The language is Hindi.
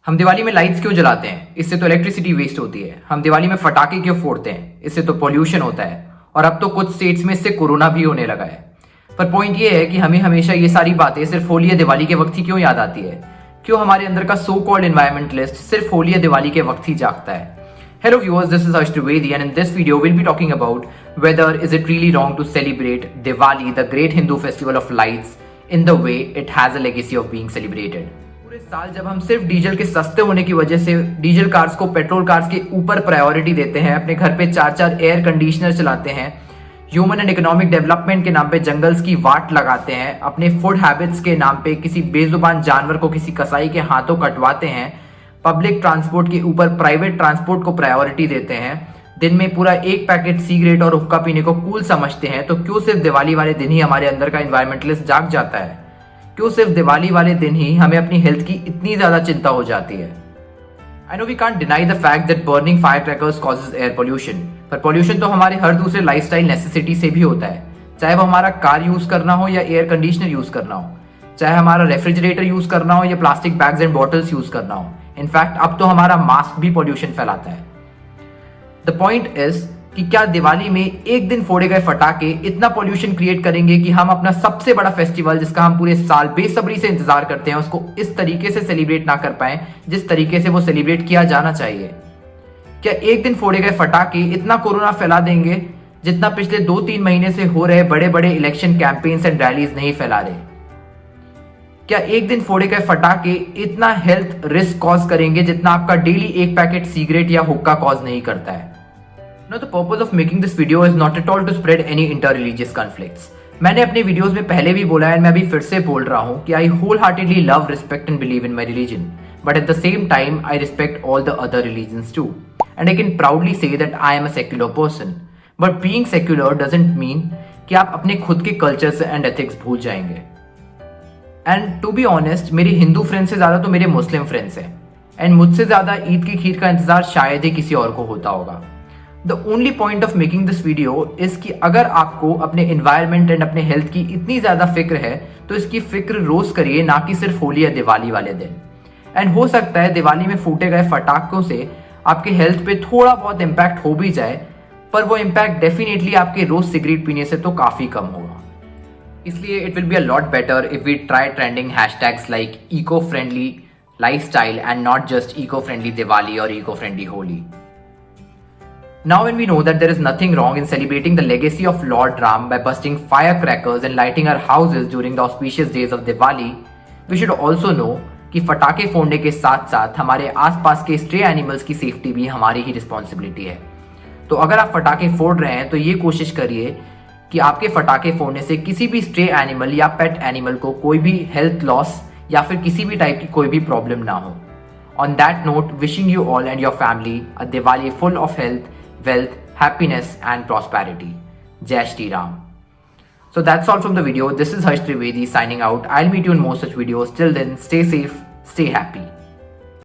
हम दिवाली में लाइट्स क्यों जलाते हैं? इससे तो इलेक्ट्रिसिटी वेस्ट होती है। हम दिवाली में पटाखे क्यों फोड़ते हैं? इससे तो पॉल्यूशन होता है। और अब तो कुछ स्टेट्स में इससे कोरोना भी होने लगा है। पर पॉइंट ये है कि हमें हमेशा ये सारी बातें सिर्फ होली या दिवाली के वक्त ही क्यों याद आती है? क्यों हमारे अंदर का सो कॉल्ड एनवायरमेंटलिस्ट सिर्फ होली या दिवाली के वक्त ही जागता है? Hello viewers, this is Harsh Trivedi and in this video we'll be talking about whether is it really wrong to celebrate Diwali, the great Hindu festival of lights, in the way it has a legacy of being celebrated. पूरे साल जब हम सिर्फ डीजल के सस्ते होने की वजह से डीजल कार्स को पेट्रोल कार्स के ऊपर प्रायोरिटी देते हैं, अपने घर पे 4-4 एयर कंडीशनर चलाते हैं, ह्यूमन एंड इकोनॉमिक डेवलपमेंट के नाम पे जंगल्स की वाट लगाते हैं, अपने फूड हैबिट्स के नाम पे किसी बेजुबान जानवर को किसी कसाई के हाथों कटवाते हैं, पब्लिक ट्रांसपोर्ट के ऊपर प्राइवेट ट्रांसपोर्ट को प्रायोरिटी देते हैं, दिन में पूरा एक पैकेट सिगरेट और हुक्का पीने को कूल समझते हैं, तो क्यों सिर्फ दिवाली वाले दिन ही हमारे अंदर का एनवायरमेंटलिस्ट जाग जाता है? क्यों सिर्फ दिवाली वाले दिन ही हमें अपनी हेल्थ की इतनी ज्यादा चिंता हो जाती है? I know we can't deny the fact that burning fire crackers causes air pollution, पर पोल्यूशन तो हमारे हर दूसरे लाइफस्टाइल नेसेसिटी से भी होता है। चाहे वो हमारा कार यूज करना हो या एयर कंडीशनर यूज करना हो, चाहे हमारा रेफ्रिजरेटर यूज करना हो या plastic bags and bottles use करना हो। इनफैक्ट अब तो हमारा मास्क भी पोल्यूशन फैलाता है। द पॉइंट इज कि क्या दिवाली में एक दिन फोड़े गए फटाके इतना पोल्यूशन क्रिएट करेंगे कि हम अपना सबसे बड़ा फेस्टिवल, जिसका हम पूरे साल बेसब्री से इंतजार करते हैं, उसको इस तरीके से सेलिब्रेट ना कर पाए जिस तरीके से वो सेलिब्रेट किया जाना चाहिए? क्या एक दिन फोड़े गए फटाके इतना कोरोना फैला देंगे जितना पिछले 2-3 महीने से हो रहे बड़े बड़े इलेक्शन कैंपेन्स एंड रैलीज नहीं फैला रहे? क्या एक दिन फोड़े गए फटाके इतना हेल्थ रिस्क कॉज करेंगे जितना आपका डेली एक पैकेट सिगरेट या हुक्का कॉज नहीं करता है? No, the purpose of making this video is not at all to spread any inter religious conflicts. मैंने अपने वीडियोस में पहले भी बोला है, मैं अभी फिर से बोल रहा हूं कि I wholeheartedly love, respect and believe in my religion, but at the same time I respect all the other religions too, and I can proudly say that I am a secular person. But being secular doesn't mean कि आप अपने खुद के कल्चर्स एंड एथिक्स भूल जाएंगे। एंड टू बी ऑनेस्ट, मेरे हिंदू फ्रेंड्स से ज्यादा तो मेरे मुस्लिम फ्रेंड्स हैं, एंड मुझसे ज्यादा ईद की खीर का इंतजार शायद ही किसी और को होता होगा। The only point of making this video is कि अगर आपको अपने एनवायरमेंट एंड अपने हेल्थ की इतनी ज्यादा फिक्र है तो इसकी फिक्र रोज करिए, ना कि सिर्फ होली या दिवाली वाले दिन। एंड हो सकता है दिवाली में फूटे गए फटाकों से आपके हेल्थ पे थोड़ा बहुत इम्पैक्ट हो भी जाए, पर वो इम्पैक्ट डेफिनेटली आपके रोज सिगरेट पीने से तो काफी कम होगा। इसलिए it will be a lot better if we try trending hashtags like eco friendly lifestyle and not just eco friendly Diwali और eco friendly Holi. Now when we know that there is nothing wrong in celebrating the legacy of Lord Ram by busting firecrackers and lighting our houses during the auspicious days of Diwali, we should also know कि फटाके फोड़ने के साथ साथ हमारे आसपास के स्ट्रे एनिमल्स की सेफ्टी भी हमारी ही रिस्पॉन्सिबिलिटी है। तो अगर आप फटाके फोड़ रहे हैं तो ये कोशिश करिए कि आपके फटाके फोड़ने से किसी भी स्ट्रे एनिमल या पेट एनिमल को कोई भी हेल्थ लॉस या फिर किसी भी टाइप की कोई भी प्रॉब्लम ना हो। On that note, wishing you all and your family a Diwali full of health, wealth, happiness and prosperity. Jai Shri Ram. So that's all from the video. This is Harsh Trivedi signing out. I'll meet you in more such videos. Till then, stay safe, stay happy.